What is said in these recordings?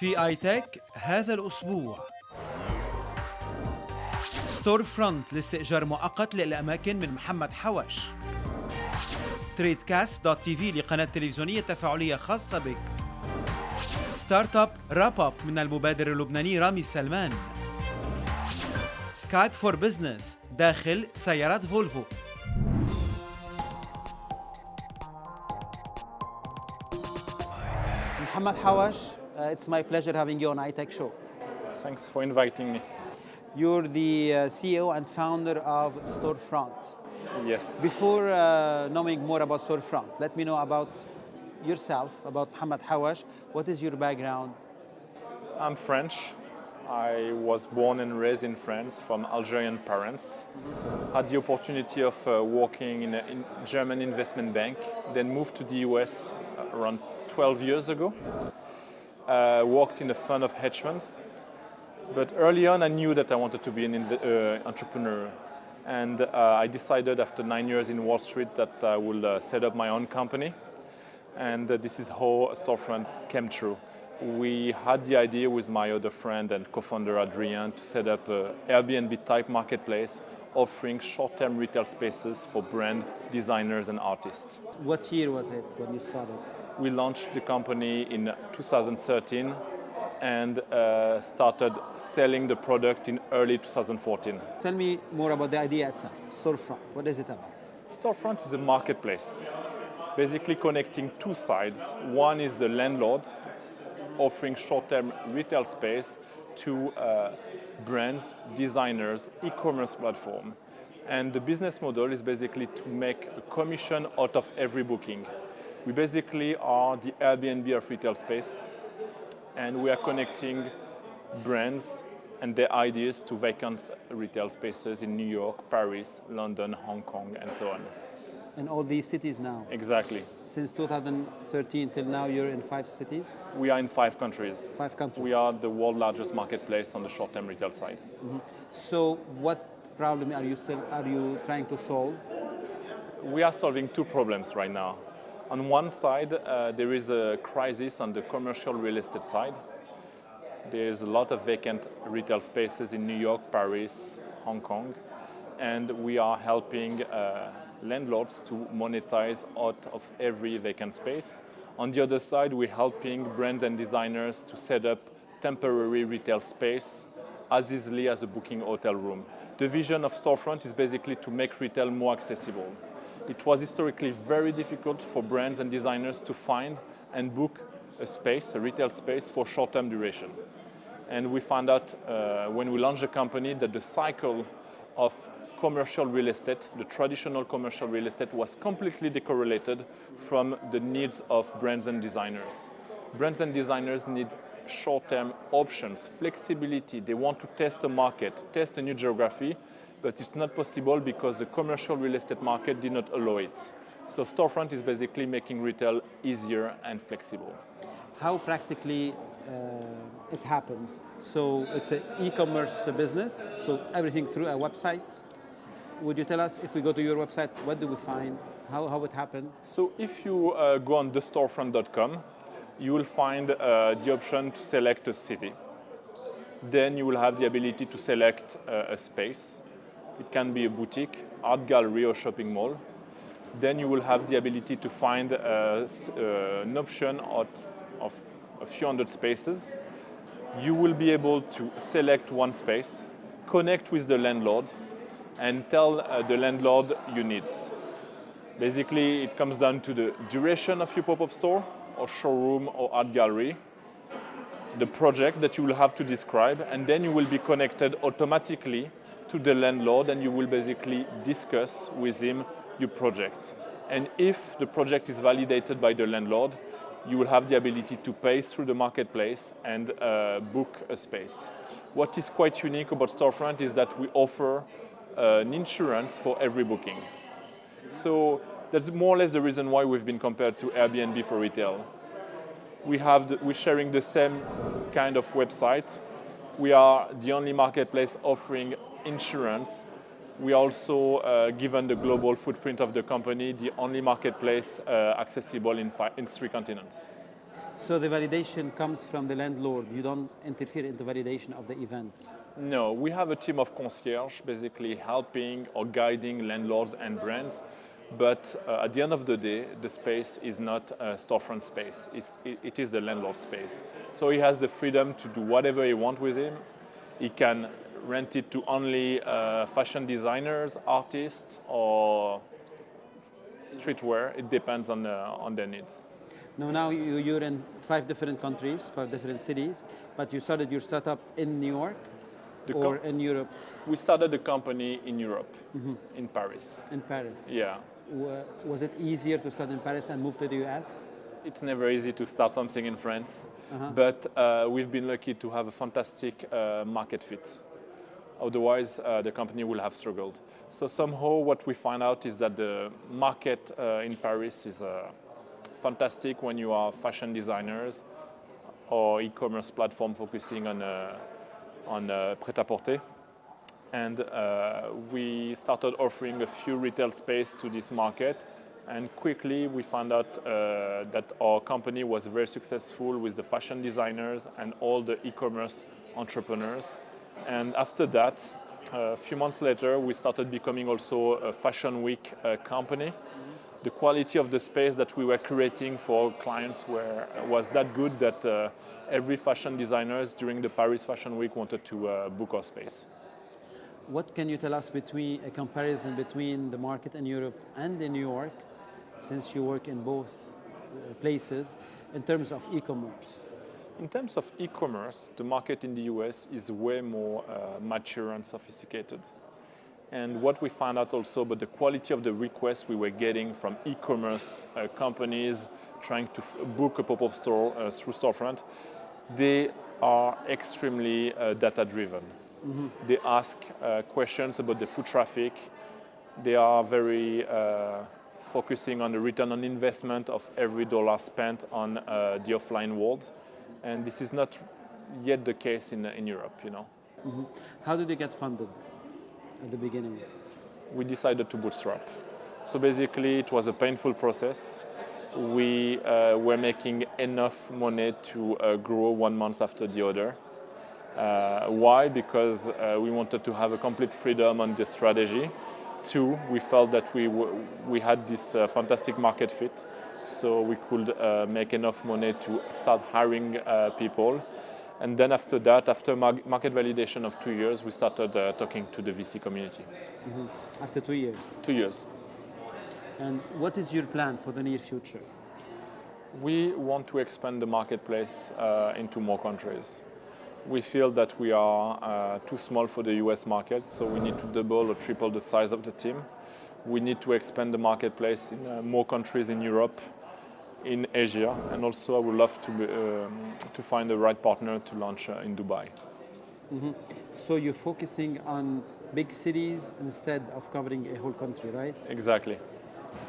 في iTech هذا الأسبوع ستورفرونت لاستئجار مؤقت للأماكن من محمد حوش. تريدكاست.tv لقناة تلفزيونية تفاعلية خاصة بك. ستارت اب راب اب من المبادر اللبناني رامي سلمان. سكايب فور بزنس داخل سيارات فولفو. Mohammed Hawash, it's my pleasure having you on iTech show. Thanks for inviting me. You're the CEO and founder of Storefront. Yes. Before knowing more about Storefront, let me know about yourself, about Mohammed Hawash. What is your background? I'm French. I was born and raised in France from Algerian parents. Had the opportunity of working in a German investment bank, then moved to the US around 12 years ago. Worked in a fund of hedge fund. But early on, I knew that I wanted to be an entrepreneur. And I decided after 9 years in Wall Street that I will set up my own company. And this is how Storefront came true. We had the idea with my other friend and co-founder Adrian to set up an Airbnb-type marketplace offering short-term retail spaces for brand designers and artists. What year was it when you started? We launched the company in 2013 and started selling the product in early 2014. Tell me more about the idea itself, Storefront. What is it about? Storefront is a marketplace, basically connecting two sides. One is the landlord, offering short-term retail space to brands, designers, e-commerce platform. And the business model is basically to make a commission out of every booking. We basically are the Airbnb of retail space, and we are connecting brands and their ideas to vacant retail spaces in New York, Paris, London, Hong Kong, and so on. In all these cities now? Exactly. Since 2013 till now, you're in 5 cities? We are in 5 countries. 5 countries. We are the world's largest marketplace on the short-term retail side. Mm-hmm. So what problem are you trying to solve? We are solving 2 problems right now. On one side, there is a crisis on the commercial real estate side. There's a lot of vacant retail spaces in New York, Paris, Hong Kong, and we are helping landlords to monetize out of every vacant space. On the other side, we're helping brands and designers to set up temporary retail space as easily as a booking hotel room. The vision of Storefront is basically to make retail more accessible. It was historically very difficult for brands and designers to find and book a space, a retail space for short-term duration. And we found out when we launched the company that the cycle of commercial real estate, the traditional commercial real estate, was completely decorrelated from the needs of brands and designers. Brands and designers need short-term options, flexibility. They want to test a market, test a new geography, but it's not possible because the commercial real estate market did not allow it. So Storefront is basically making retail easier and flexible. How practically it happens? So it's an e-commerce business, so everything through a website. Would you tell us, if we go to your website, what do we find? How it happened? So if you go on thestorefront.com, you will find the option to select a city. Then you will have the ability to select a space. It can be a boutique, art gallery, or shopping mall. Then you will have the ability to find an option of a few hundred spaces. You will be able to select one space, connect with the landlord, and tell the landlord your needs. Basically, it comes down to the duration of your pop-up store, or showroom, or art gallery, the project that you will have to describe, and then you will be connected automatically to the landlord, and you will basically discuss with him your project. And if the project is validated by the landlord, you will have the ability to pay through the marketplace and book a space. What is quite unique about Storefront is that we offer an insurance for every booking. So that's more or less the reason why we've been compared to Airbnb for retail. We're sharing the same kind of website. We are the only marketplace offering insurance. We also, given the global footprint of the company, the only marketplace accessible in 3 continents. So the validation comes from the landlord. You don't interfere in the validation of the event. No, we have a team of concierge basically helping or guiding landlords and brands. But at the end of the day, the space is not a storefront space. It is the landlord space. So he has the freedom to do whatever he wants with him. He can rent it to only fashion designers, artists, or streetwear. It depends on their needs. Now you're in 5 different countries, 5 different cities, but you started your startup in New York or in Europe? We started the company in Europe, in Paris. In Paris. Yeah. Was it easier to start in Paris and move to the US? It's never easy to start something in France, but we've been lucky to have a fantastic market fit. Otherwise, the company will have struggled. So somehow what we find out is that the market in Paris is fantastic when you are fashion designers or e-commerce platform focusing on prêt-à-porter. And we started offering a few retail space to this market, and quickly we found out that our company was very successful with the fashion designers and all the e-commerce entrepreneurs. And after that, a few months later, we started becoming also a fashion week company. The quality of the space that we were creating for clients was that good that every fashion designers during the Paris Fashion Week wanted to book our space. What can you tell us between a comparison between the market in Europe and in New York, since you work in both places, in terms of e-commerce? In terms of e-commerce, the market in the US is way more mature and sophisticated. And what we found out also about the quality of the requests we were getting from e-commerce companies trying to book a pop-up store through Storefront, they are extremely data-driven. They ask questions about the foot traffic. They are very focusing on the return on investment of every dollar spent on the offline world. And this is not yet the case in Europe, you know. How did you get funded at the beginning? We decided to bootstrap. So basically, it was a painful process. We were making enough money to grow 1 month after the other. Why? Because we wanted to have a complete freedom on the strategy. 2, we felt that we had this fantastic market fit, so we could make enough money to start hiring people. And then after that, after market validation of 2 years, we started talking to the VC community. After 2 years? 2 years. And what is your plan for the near future? We want to expand the marketplace into more countries. We feel that we are too small for the US market, so we need to double or triple the size of the team. We need to expand the marketplace in more countries in Europe, in Asia, and also I would love to find the right partner to launch in Dubai. So you're focusing on big cities instead of covering a whole country, right? Exactly.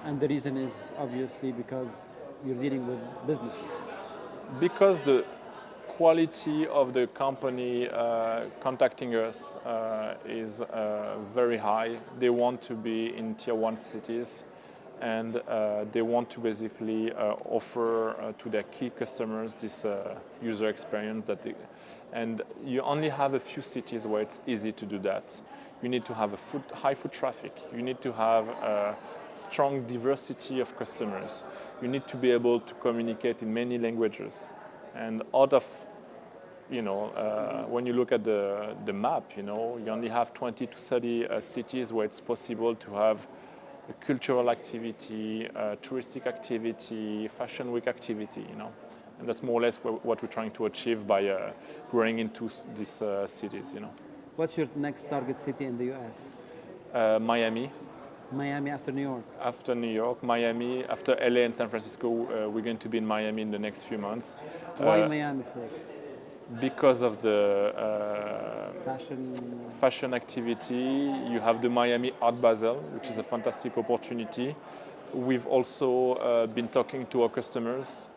And the reason is obviously because you're dealing with businesses. Because the quality of the company contacting us is very high. They want to be in tier 1 cities, and they want to basically offer to their key customers this user experience and you only have a few cities where it's easy to do that. You need to have high foot traffic. You need to have a strong diversity of customers. You need to be able to communicate in many languages. And out of, when you look at the map, you only have 20 to 30 cities where it's possible to have a cultural activity, touristic activity, fashion week activity, And that's more or less what we're trying to achieve by growing into these cities, What's your next target city in the US? Miami. Miami after New York? After New York, Miami. After LA and San Francisco, we're going to be in Miami in the next few months. Why Miami first? Because of the fashion activity. You have the Miami Art Basel, which is a fantastic opportunity. We've also been talking to our customers.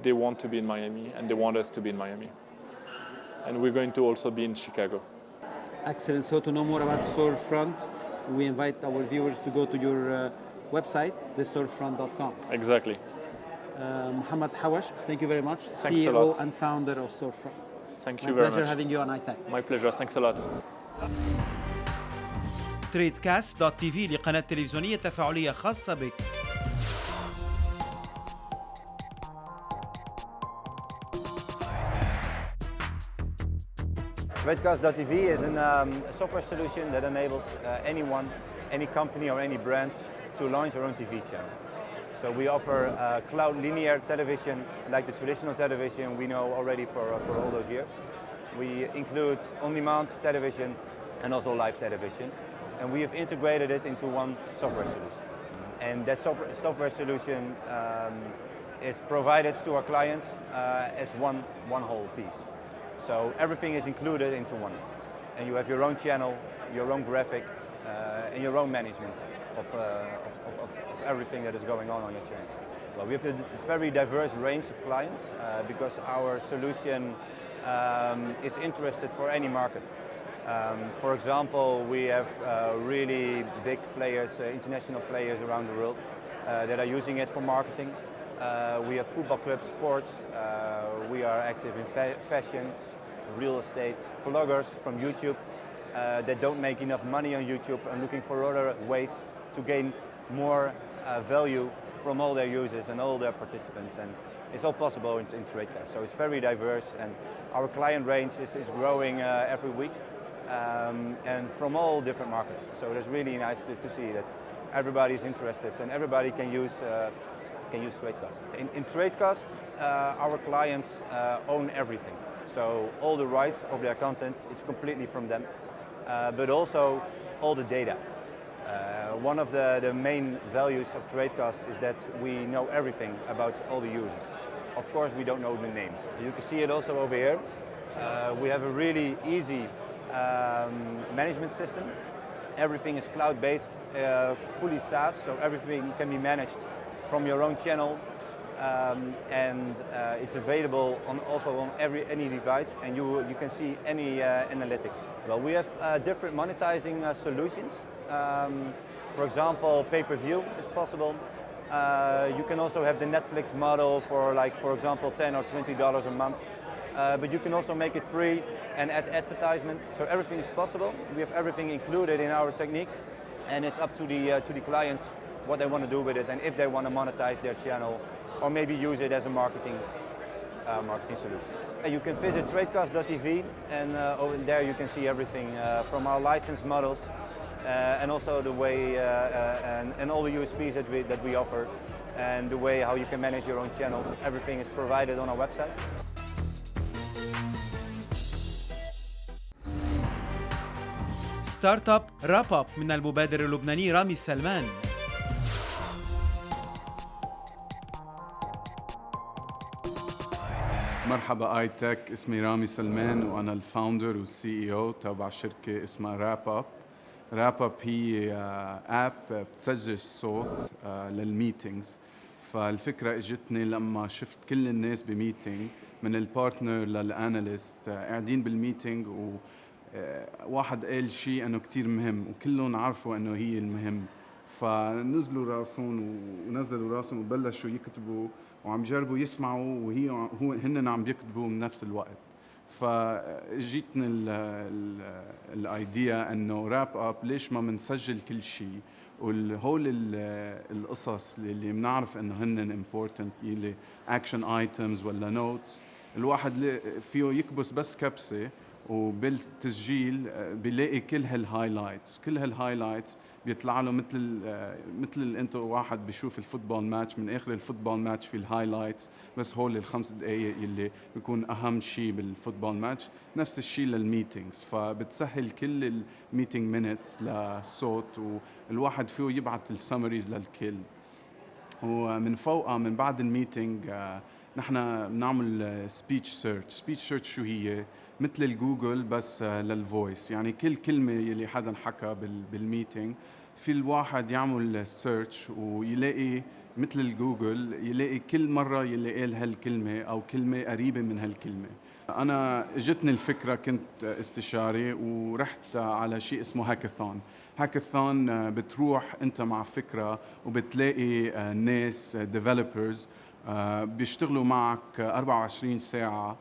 They want to be in Miami, and they want us to be in Miami. And we're going to also be in Chicago. Excellent. So to know more about Storefront, we invite our viewers to go to your website, thestorefront.com. Exactly. Mohammed Hawash, thank you very much. Thanks a CEO lot. and founder of Storefront. Thank My you very pleasure much. having you on iTech. My pleasure. Thanks a lot. TradeCast.tv لقناة تلفزيونية تفاعلية خاصة بك. TradeCast.tv is a software solution that enables anyone, any company or any brand to launch their own TV channel. So we offer cloud linear television like the traditional television we know already for all those years. We include on-demand television and also live television. And we have integrated it into one software solution. And that software solution is provided to our clients as one whole piece. So everything is included into one. And you have your own channel, your own graphic, and your own management of everything that is going on your channel. Well, we have a very diverse range of clients because our solution is interested for any market. For example, we have really big players, international players around the world that are using it for marketing. We have football clubs, sports. We are active in fashion, real estate, vloggers from YouTube that don't make enough money on YouTube and looking for other ways to gain more value from all their users and all their participants. And it's all possible in TradeCast. So it's very diverse, and our client range is growing every week. And from all different markets. So it's really nice to see that everybody's interested and everybody can use TradeCast. In TradeCast, our clients own everything. So all the rights of their content is completely from them, but also all the data. One of the main values of TradeCast is that we know everything about all the users. Of course, we don't know the names. You can see it also over here. We have a really easy management system. Everything is cloud-based, fully SaaS, so everything can be managed from your own channel, and it's available also on any device, and you can see any analytics. Well, we have different monetizing solutions. For example, pay-per-view is possible. You can also have the Netflix model for, like, for example, $10 or $20 a month. But you can also make it free and add advertisement. So everything is possible. We have everything included in our technique, and it's up to the clients what they want to do with it and if they want to monetize their channel or maybe use it as a marketing solution. You can visit TradeCast.tv, and over there you can see everything from our license models and also the way and all the USPs that we offer, and the way how you can manage your own channels. Everything is provided on our website. ستارت اب راب اب من المبادر اللبناني رامي سلمان. مرحبا iTech، اسمي رامي سلمان وانا الفاوندر والسي او تبع شركه اسمها WrappUp. WrappUp هي اب بتسجل الصوت للميتينجز. فالفكره اجتني لما شفت كل الناس بميتينج، من البارتنر للاناليست قاعدين بالميتينج، وواحد قال شيء انه كتير مهم وكلهم عرفوا انه هي المهم، فنزلوا راسهم ونزلوا راسهم وبلشوا يكتبوا وعم جربوا يسمعوا هن عم بيكتبوا من نفس الوقت. فجيتني الايديا انه راب اب ليش ما بنسجل كل شيء، وهول القصص اللي بنعرف انه هن امبورتنت، اللي اكشن ايتمز ولا نوتس، الواحد فيه يكبس بس كبسه وبالتسجيل بيلاقي كل هالهايلايتس بيطلع له مثل انت واحد بيشوف الفوتبول ماتش، من اخر الفوتبول ماتش في الهايلايتس، بس هول ال5 دقائق اللي بيكون اهم شيء بالفوتبول ماتش. نفس الشيء للميتينجز، فبتسهل كل الميتينج مينتس للصوت، والواحد فيه يبعث السمريز للكل. ومن فوقها من بعد الميتينج نحن بنعمل سبيتش سيرش. شو هي؟ مثل الجوجل بس للفويس، يعني كل كلمة يلي حدا حكى بالميتينج في الواحد يعمل سيرش ويلاقي مثل الجوجل، يلاقي كل مرة يلي قال هالكلمة أو كلمة قريبة من هالكلمة. أنا اجتني الفكرة، كنت استشاري ورحت على شيء اسمه هاكاثون. بتروح أنت مع فكرة وبتلاقي ناس ديفلوبرز بيشتغلوا معك 24 ساعة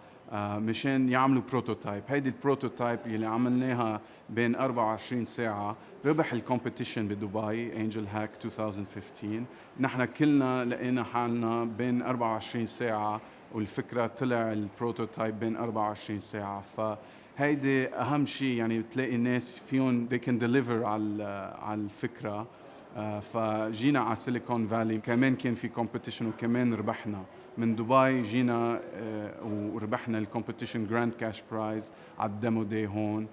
مشان يعملوا بروتوتايب. هيدي البروتوتايب اللي عملناها بين 24 ساعة ربح الكومبيتيشن بدبي انجل هاك 2015. نحن كلنا لقينا حالنا بين 24 ساعة والفكرة طلع البروتوتايب بين 24 ساعة. فهيدي أهم شيء، يعني بتلاقي الناس فيهم they can deliver على الفكرة. فجينا على سيليكون فالي كمان كان في كومبيتيشن وكمان ربحنا. من دبي جينا وربحنا الكومبيتيشن جراند كاش برايز على الديمو داي هون.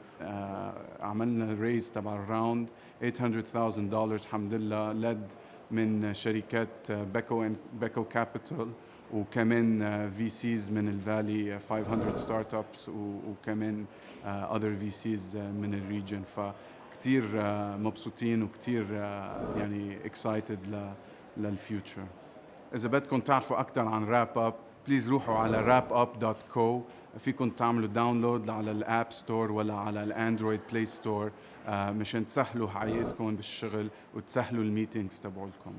عملنا الريز تبع الراوند $800,000 الحمد لله، لد من شركات بيكو كابيتال وكمان في سيز من الفالي 500 ستارت ابس وكمان اذر في سيز من الريجن. فكتير مبسوطين وكتير يعني اكسايتد للفيوتشر. إذا بدكم تعرفوا أكثر عن راب أب بليز روحوا على wrapup.co. فيكم تعملوا داونلود على الاب ستور ولا على الاندرويد بلاي ستور مشان تسهلوا حياتكم بالشغل وتسهلوا الميتينجز تبعولكم.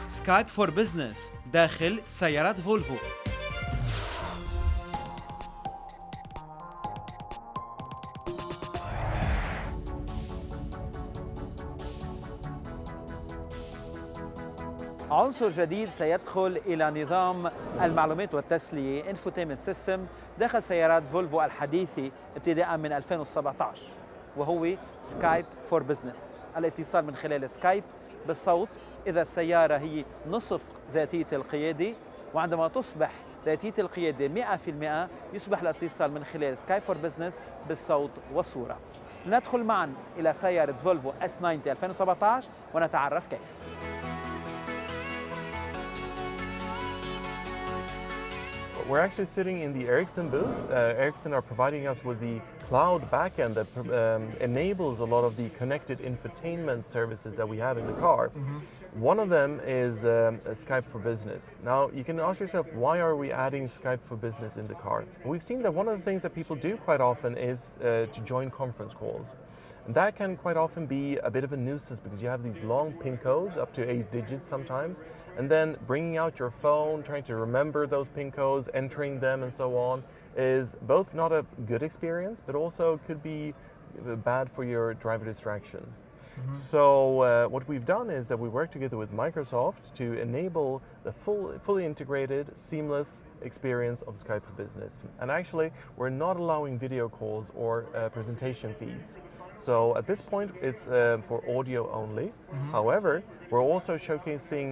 سكايب فور بزنس داخل سيارات فولفو. عنصر جديد سيدخل إلى نظام المعلومات والتسلية انفوتيمنت سيستم داخل سيارات فولفو الحديثة ابتداء من 2017، وهو سكايب فور بزنس. الاتصال من خلال سكايب بالصوت إذا السيارة هي نصف ذاتية القيادة، وعندما تصبح ذاتية القيادة 100% يصبح الاتصال من خلال سكايب فور بزنس بالصوت والصورة. ندخل معا إلى سيارة فولفو S90 2017 ونتعرف كيف. We're actually sitting in the Ericsson booth. Ericsson are providing us with the cloud backend that enables a lot of the connected infotainment services that we have in the car. One of them is Skype for Business. Now, you can ask yourself, why are we adding Skype for Business in the car? We've seen that one of the things that people do quite often is to join conference calls. And that can quite often be a bit of a nuisance because you have these long PIN codes, up to 8 digits sometimes, and then bringing out your phone, trying to remember those PIN codes, entering them and so on, is both not a good experience, but also could be bad for your driver distraction. So what we've done is that we work together with Microsoft to enable the fully integrated, seamless experience of Skype for Business. And actually, we're not allowing video calls or presentation feeds. So at this point, it's for audio only. However, we're also showcasing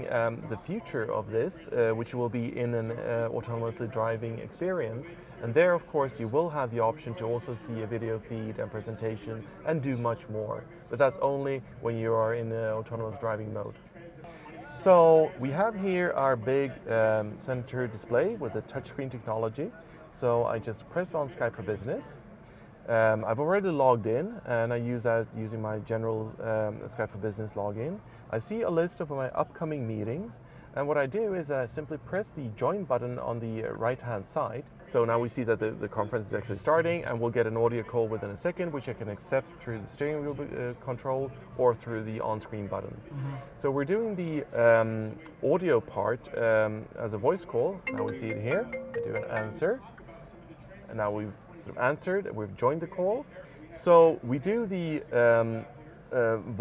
the future of this, which will be in an autonomously driving experience. And there, of course, you will have the option to also see a video feed and presentation and do much more. But that's only when you are in autonomous driving mode. So we have here our big center display with the touchscreen technology. So I just press on Skype for Business. I've already logged in, and I use that using my general Skype for Business login. I see a list of my upcoming meetings, and what I do is I simply press the join button on the right-hand side. So now we see that the conference is actually starting, and we'll get an audio call within a second, which I can accept through the steering wheel control or through the on-screen button. So we're doing the audio part as a voice call. Now we see it here. I do an answer, and now we've answered, we've joined the call. So we do the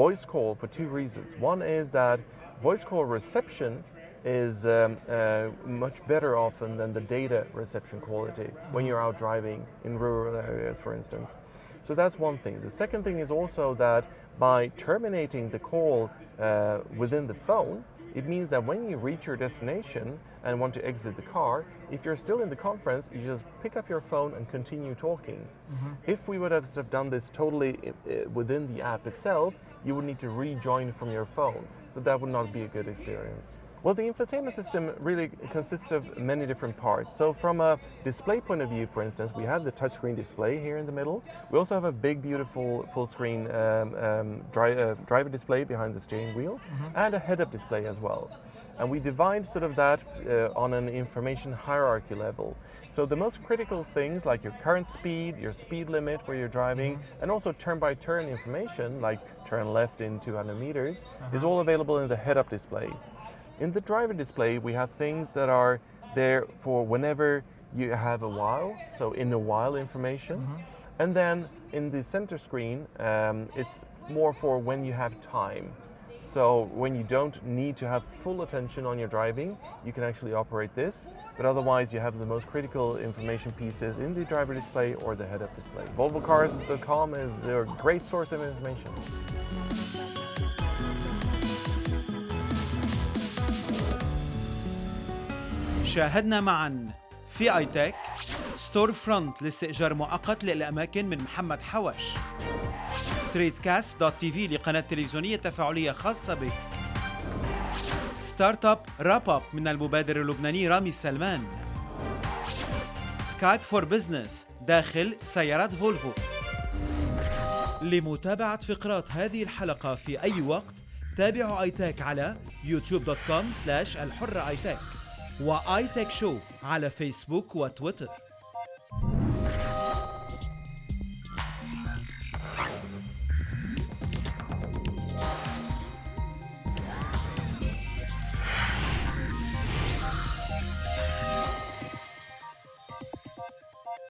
voice call for two reasons. One is that voice call reception is much better often than the data reception quality when you're out driving in rural areas, for instance. So that's one thing. The second thing is also that by terminating the call within the phone, it means that when you reach your destination and want to exit the car, if you're still in the conference, you just pick up your phone and continue talking. If we would have done this totally within the app itself, you would need to rejoin from your phone. So that would not be a good experience. Well, the infotainment system really consists of many different parts. So from a display point of view, for instance, we have the touchscreen display here in the middle. We also have a big, beautiful full-screen driver display behind the steering wheel and a head-up display as well. And we divide sort of that on an information hierarchy level. So the most critical things like your current speed, your speed limit where you're driving, and also turn-by-turn information like turn left in 200 meters is all available in the head-up display. In the driver display, we have things that are there for whenever you have a while, so in a while information. And then in the center screen, it's more for when you have time. So when you don't need to have full attention on your driving, you can actually operate this. But otherwise, you have the most critical information pieces in the driver display or the head-up display. VolvoCars.com is a great source of information. شاهدنا معا في iTech Storefront لاستئجار مؤقت للأماكن من محمد حوش، TradeCast.tv لقناة تلفزيونية تفاعلية خاصة بك، ستارت اب راب اب من المبادر اللبناني رامي سلمان، سكايب فور بزنس داخل سيارات فولفو. لمتابعة فقرات هذه الحلقة في أي وقت تابعوا iTech على youtube.com/الحرة iTech وiTech شو على فيسبوك وتويتر.